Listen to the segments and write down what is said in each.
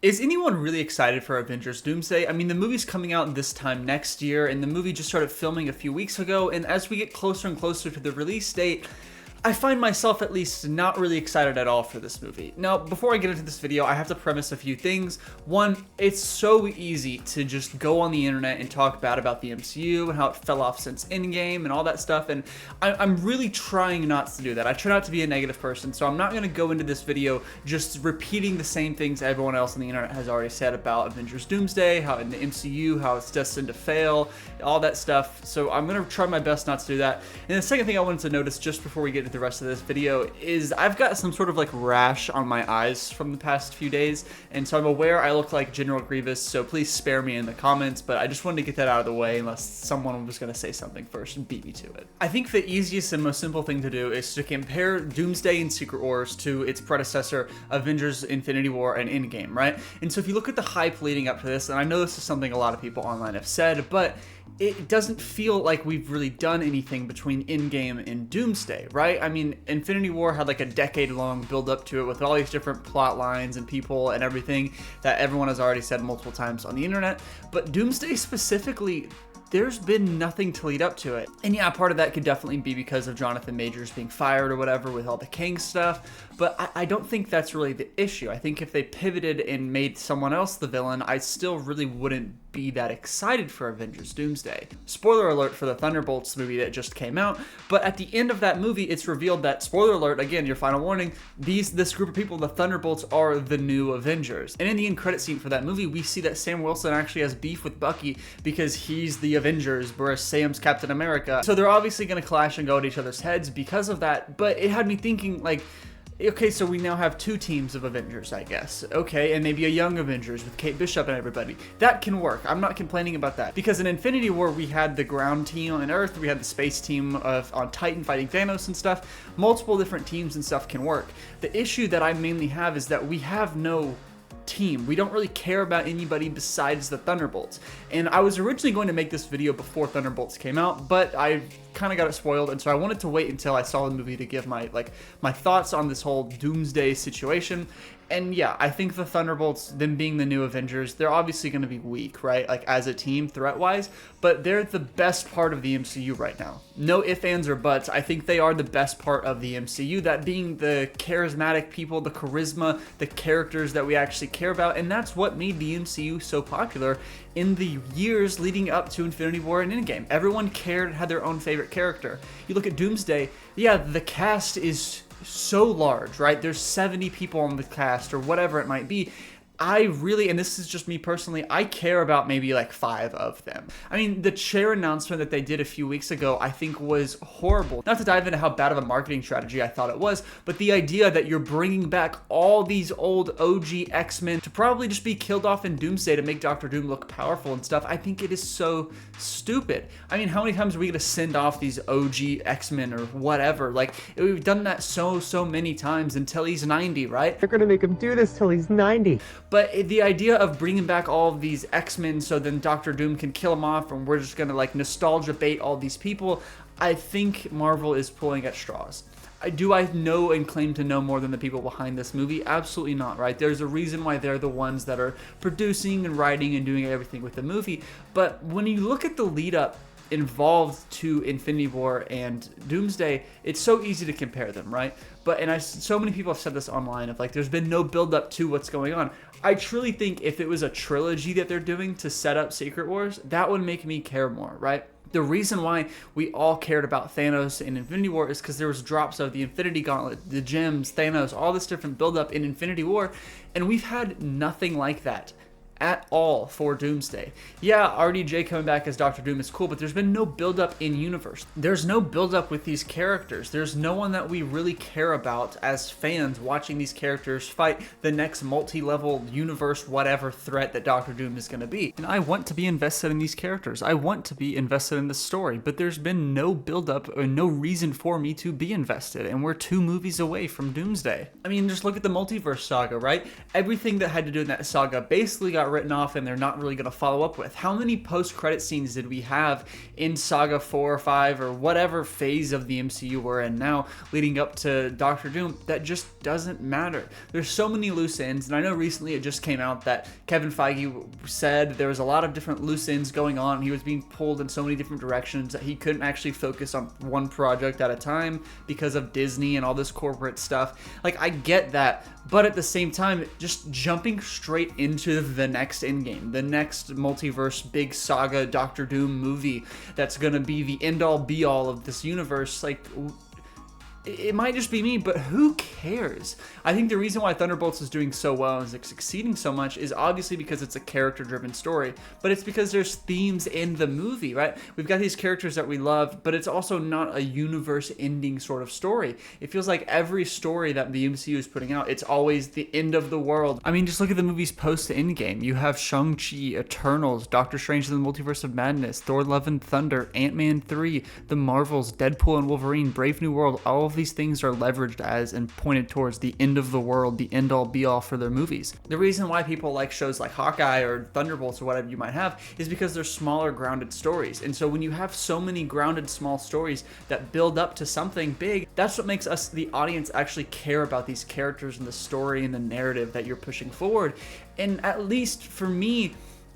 Is anyone really excited for Avengers Doomsday? I mean, the movie's coming out this time next year, and the movie just started filming a few weeks ago, and as we get closer and closer to the release date, I find myself at least not really excited at all for this movie. Now, before I get into this video, I have to premise a few things. One, it's so easy to just go on the internet and talk bad about the MCU and how it fell off since Endgame and all that stuff, and I'm really trying not to do that. I try not to be a negative person, so I'm not going to go into this video just repeating the same things everyone else on the internet has already said about Avengers Doomsday, how in the MCU, how it's destined to fail, all that stuff. So I'm going to try my best not to do that. And the second thing I wanted to notice just before we get into the rest of this video is I've got some sort of like rash on my eyes from the past few days, and so I'm aware I look like General Grievous, so please spare me in the comments, but I just wanted to get that out of the way unless someone was going to say something first and beat me to it. I think the easiest and most simple thing to do is to compare Doomsday and Secret Wars to its predecessor, Avengers Infinity War and Endgame, right? And so if you look at the hype leading up to this, and I know this is something a lot of people online have said, but it doesn't feel like we've really done anything between Endgame and Doomsday, right? I mean, Infinity War had like a decade-long build-up to it with all these different plot lines and people and everything that everyone has already said multiple times on the internet. But Doomsday specifically, there's been nothing to lead up to it. And yeah, part of that could definitely be because of Jonathan Majors being fired or whatever with all the Kang stuff, but I don't think that's really the issue. I think if they pivoted and made someone else the villain, I still really wouldn't be that excited for Avengers Doomsday. Spoiler alert for the Thunderbolts movie that just came out, but at the end of that movie, it's revealed that, spoiler alert, again, your final warning, this group of people, the Thunderbolts, are the new Avengers. And in the end credit scene for that movie, we see that Sam Wilson actually has beef with Bucky because he's the Avengers, whereas Sam's Captain America. So they're obviously going to clash and go at each other's heads because of that, but it had me thinking, like, okay, so we now have two teams of Avengers, I guess. Okay, and maybe a young Avengers with Kate Bishop and everybody. That can work. I'm not complaining about that. Because in Infinity War, we had the ground team on Earth, we had the space team on Titan fighting Thanos and stuff. Multiple different teams and stuff can work. The issue that I mainly have is that we have no team. We don't really care about anybody besides the Thunderbolts. And I was originally going to make this video before Thunderbolts came out, but I kind of got it spoiled, and so I wanted to wait until I saw the movie to give my thoughts on this whole Doomsday situation. And yeah, I think the Thunderbolts, them being the new Avengers, they're obviously going to be weak, right? Like as a team, threat-wise, but they're the best part of the MCU right now. No ifs, ands, or buts. I think they are the best part of the MCU, that being the charismatic people, the charisma, the characters that we actually care about, and that's what made the MCU so popular in the years leading up to Infinity War and Endgame. Everyone cared, had their own favorite character. You look at Doomsday, yeah, the cast is so large, right? There's 70 people on the cast or whatever it might be. I really, and this is just me personally, I care about maybe like 5 of them. I mean, the chair announcement that they did a few weeks ago, I think was horrible. Not to dive into how bad of a marketing strategy I thought it was, but the idea that you're bringing back all these old OG X-Men to probably just be killed off in Doomsday to make Doctor Doom look powerful and stuff, I think it is so stupid. I mean, how many times are we gonna send off these OG X-Men or whatever? Like, we've done that so many times until he's 90, right? They're gonna make him do this till he's 90. But the idea of bringing back all of these X-Men so then Doctor Doom can kill them off and we're just going to like nostalgia bait all these people, I think Marvel is pulling at straws. Do I know and claim to know more than the people behind this movie? Absolutely not, right? There's a reason why they're the ones that are producing and writing and doing everything with the movie. But when you look at the lead up involved to Infinity War and Doomsday, it's so easy to compare them, right? But, and so many people have said this online of like, there's been no build up to what's going on. I truly think if it was a trilogy that they're doing to set up Secret Wars, that would make me care more, right? The reason why we all cared about Thanos in Infinity War is because there was drops of the Infinity Gauntlet, the gems, Thanos, all this different buildup in Infinity War, and we've had nothing like that at all for Doomsday. Yeah, RDJ coming back as Doctor Doom is cool, but there's been no build-up in universe. There's no build-up with these characters. There's no one that we really care about as fans watching these characters fight the next multi-level universe whatever threat that Doctor Doom is going to be. And I want to be invested in these characters. I want to be invested in the story, but there's been no build-up or no reason for me to be invested, and we're 2 movies away from Doomsday. I mean, just look at the multiverse saga, right? Everything that had to do in that saga basically got got written off and they're not really going to follow up with? How many post-credit scenes did we have in Saga 4 or 5 or whatever phase of the MCU we're in now leading up to Doctor Doom that just doesn't matter? There's so many loose ends, and I know recently it just came out that Kevin Feige said there was a lot of different loose ends going on. He was being pulled in so many different directions that he couldn't actually focus on one project at a time because of Disney and all this corporate stuff. Like, I get that, but at the same time, just jumping straight into the next Endgame, the next multiverse big saga Doctor Doom movie that's gonna be the end-all be-all of this universe, like, it might just be me, but who cares? I think the reason why Thunderbolts is doing so well and is succeeding so much is obviously because it's a character-driven story, but it's because there's themes in the movie, right? We've got these characters that we love, but it's also not a universe-ending sort of story. It feels like every story that the MCU is putting out, it's always the end of the world. I mean, just look at the movies post-Endgame. You have Shang-Chi, Eternals, Doctor Strange and the Multiverse of Madness, Thor: Love and Thunder, Ant-Man 3, The Marvels, Deadpool and Wolverine, Brave New World. All of these things are leveraged as and pointed towards the end of the world, the end all be all for their movies. The reason why people like shows like Hawkeye or Thunderbolts or whatever you might have is because they're smaller, grounded stories. And so when you have so many grounded small stories that build up to something big, that's what makes us, the audience, actually care about these characters and the story and the narrative that you're pushing forward. And at least for me,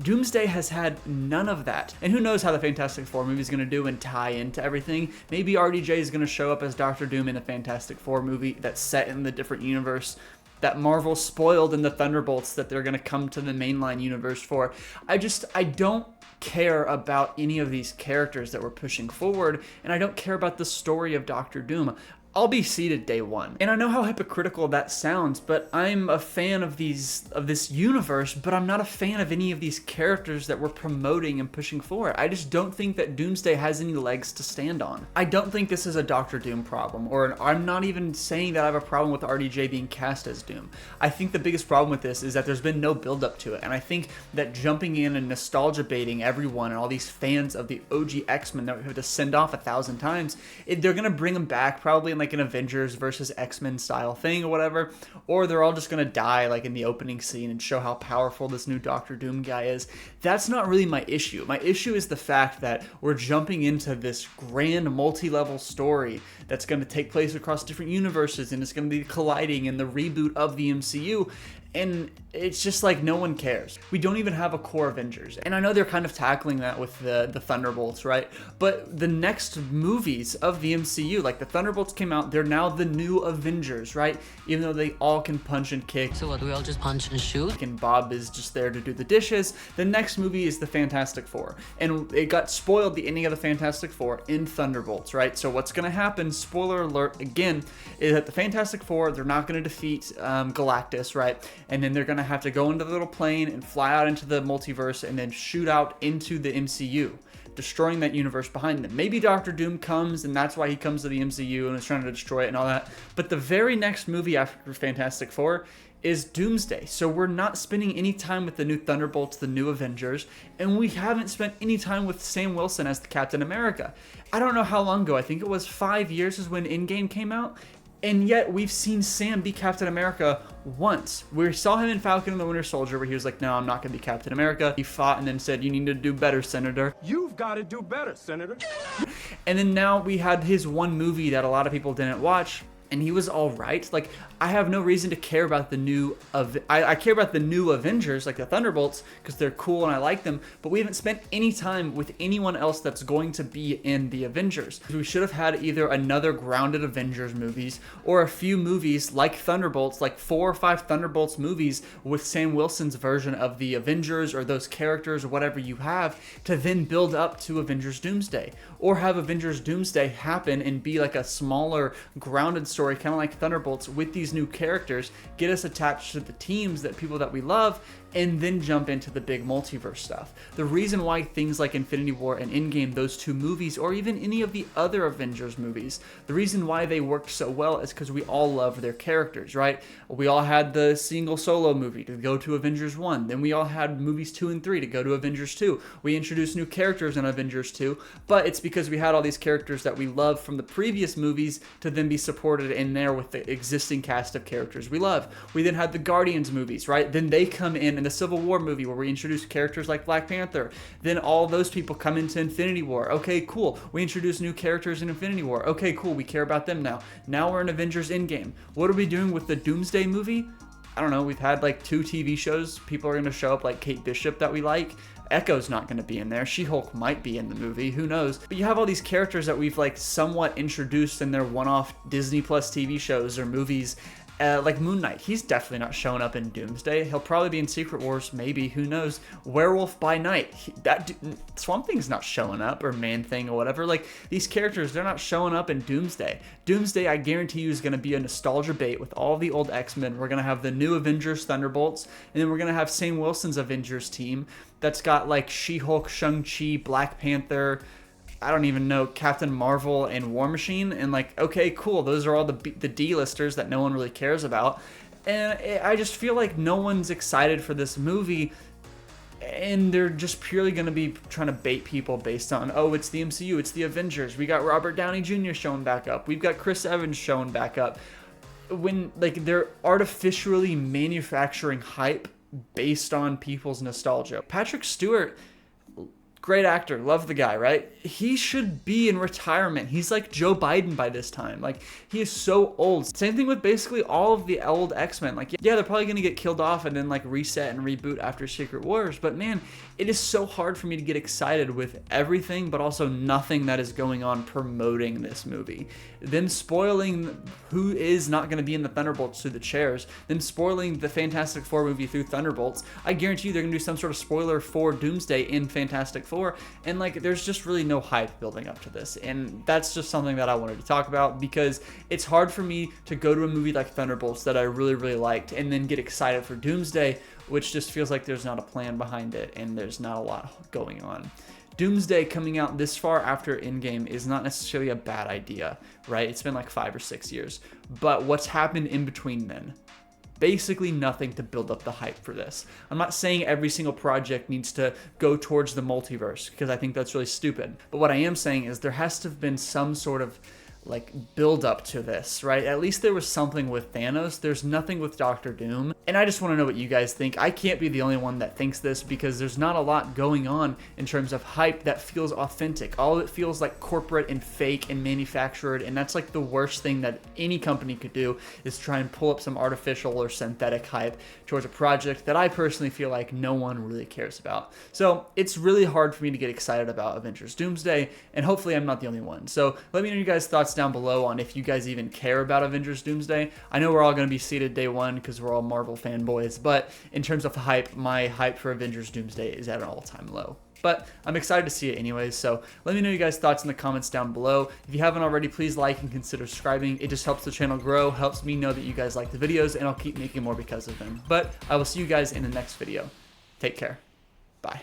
Doomsday has had none of that. And who knows how the Fantastic Four movie is going to do and tie into everything. Maybe RDJ is going to show up as Doctor Doom in a Fantastic Four movie that's set in the different universe that Marvel spoiled in the Thunderbolts that they're going to come to the mainline universe for. I don't care about any of these characters that we're pushing forward, and I don't care about the story of Doctor Doom. I'll be seated day one. And I know how hypocritical that sounds, but I'm a fan of this universe, but I'm not a fan of any of these characters that we're promoting and pushing forward. I just don't think that Doomsday has any legs to stand on. I don't think this is a Doctor Doom problem, or I'm not even saying that I have a problem with RDJ being cast as Doom. I think the biggest problem with this is that there's been no build-up to it, and I think that jumping in and nostalgia baiting everyone and all these fans of the OG X-Men that we have to send off 1,000 times, they're gonna bring them back probably in like an Avengers versus X-Men style thing or whatever, or they're all just gonna die like in the opening scene and show how powerful this new Doctor Doom guy is. That's not really my issue. My issue is the fact that we're jumping into this grand multi-level story that's going to take place across different universes, and it's going to be colliding in the reboot of the MCU, and it's just like no one cares. We don't even have a core Avengers. And I know they're kind of tackling that with the Thunderbolts, right? But the next movies of the MCU, like the Thunderbolts came out, they're now the new Avengers, right? Even though they all can punch and kick. So what, do we all just punch and shoot? And Bob is just there to do the dishes. The next movie is the Fantastic Four. And it got spoiled, the ending of the Fantastic Four, in Thunderbolts, right? So what's gonna happen, spoiler alert again, is that the Fantastic Four, they're not gonna defeat Galactus, right? And then they're gonna have to go into the little plane and fly out into the multiverse and then shoot out into the MCU, destroying that universe behind them. Maybe Doctor Doom comes and that's why he comes to the MCU and is trying to destroy it and all that. But the very next movie after Fantastic Four is Doomsday. So we're not spending any time with the new Thunderbolts, the new Avengers, and we haven't spent any time with Sam Wilson as the Captain America. I don't know how long ago, I think it was 5 years is when Endgame came out, and yet we've seen Sam be Captain America once. We saw him in Falcon and the Winter Soldier where he was like, no, I'm not gonna be Captain America. He fought and then said, you need to do better, Senator. You've got to do better, Senator. And then now we had his one movie that a lot of people didn't watch, and he was all right. Like, I have no reason to care about the new I care about the new Avengers, like the Thunderbolts, because they're cool and I like them, but we haven't spent any time with anyone else that's going to be in the Avengers. We should have had either another grounded Avengers movies or a few movies like Thunderbolts, like 4 or 5 Thunderbolts movies with Sam Wilson's version of the Avengers or those characters or whatever you have, to then build up to Avengers Doomsday, or have Avengers Doomsday happen and be like a smaller grounded story, kind of like Thunderbolts, with these new characters, get us attached to the teams, that people that we love, and then jump into the big multiverse stuff. The reason why things like Infinity War and Endgame, those 2 movies, or even any of the other Avengers movies, the reason why they worked so well is because we all love their characters, right? We all had the single solo movie to go to Avengers 1, then we all had movies 2 and 3 to go to Avengers 2. We introduced new characters in Avengers 2, but it's because we had all these characters that we love from the previous movies to then be supported in there with the existing cast cast of characters we love. We then had the Guardians movies, right? Then they come in the Civil War movie where we introduce characters like Black Panther. Then all those people come into Infinity War. Okay, cool. We introduce new characters in Infinity War. Okay, cool. We care about them now. Now we're in Avengers Endgame. What are we doing with the Doomsday movie? I don't know. We've had like 2 TV shows. People are going to show up like Kate Bishop that we like. Echo's not going to be in there. She-Hulk might be in the movie. Who knows? But you have all these characters that we've like somewhat introduced in their one-off Disney Plus TV shows or movies. Like Moon Knight, he's definitely not showing up in Doomsday. He'll probably be in Secret Wars, maybe, who knows. Werewolf by Night, Swamp Thing's not showing up, or Man-Thing, or whatever. Like, these characters, they're not showing up in Doomsday. Doomsday, I guarantee you, is going to be a nostalgia bait with all the old X-Men. We're going to have the new Avengers, Thunderbolts, and then we're going to have Sam Wilson's Avengers team that's got, like, She-Hulk, Shang-Chi, Black Panther, I don't even know, Captain Marvel and War Machine, and like, okay, cool, those are all the D-listers that no one really cares about, and I just feel like no one's excited for this movie, and they're just purely going to be trying to bait people based on, oh, it's the MCU, it's the Avengers, we got Robert Downey Jr. showing back up, we've got Chris Evans showing back up, when like they're artificially manufacturing hype based on people's nostalgia. Patrick Stewart, great actor, love the guy, right? He should be in retirement. He's like Joe Biden by this time. Like, he is so old. Same thing with basically all of the old X-Men. Like, yeah, they're probably gonna get killed off and then like reset and reboot after Secret Wars, but man, it is so hard for me to get excited with everything, but also nothing that is going on promoting this movie. Them spoiling who is not gonna be in the Thunderbolts through the chairs, them spoiling the Fantastic Four movie through Thunderbolts. I guarantee you they're gonna do some sort of spoiler for Doomsday in Fantastic Four, and like there's just really no hype building up to this, and that's just something that I wanted to talk about because it's hard for me to go to a movie like Thunderbolts that I really liked and then get excited for Doomsday, which just feels like there's not a plan behind it and there's not a lot going on. Doomsday coming out this far after Endgame is not necessarily a bad idea, right? It's been like 5 or 6 years, but what's happened in between then? Basically nothing to build up the hype for this. I'm not saying every single project needs to go towards the multiverse because I think that's really stupid. But what I am saying is there has to have been some sort of like build up to this, right? At least there was something with Thanos. There's nothing with Doctor Doom. And I just want to know what you guys think. I can't be the only one that thinks this because there's not a lot going on in terms of hype that feels authentic. All of it feels like corporate and fake and manufactured, and that's like the worst thing that any company could do is try and pull up some artificial or synthetic hype towards a project that I personally feel like no one really cares about. So it's really hard for me to get excited about Avengers Doomsday, and hopefully I'm not the only one. So let me know your guys' thoughts down below on if you guys even care about Avengers Doomsday. I know we're all going to be seated day one because we're all Marvel fanboys, but in terms of hype, my hype for Avengers Doomsday is at an all-time low. But I'm excited to see it anyways, so let me know your guys' thoughts in the comments down below. If you haven't already, please like and consider subscribing. It just helps the channel grow, helps me know that you guys like the videos, and I'll keep making more because of them. But I will see you guys in the next video. Take care. Bye.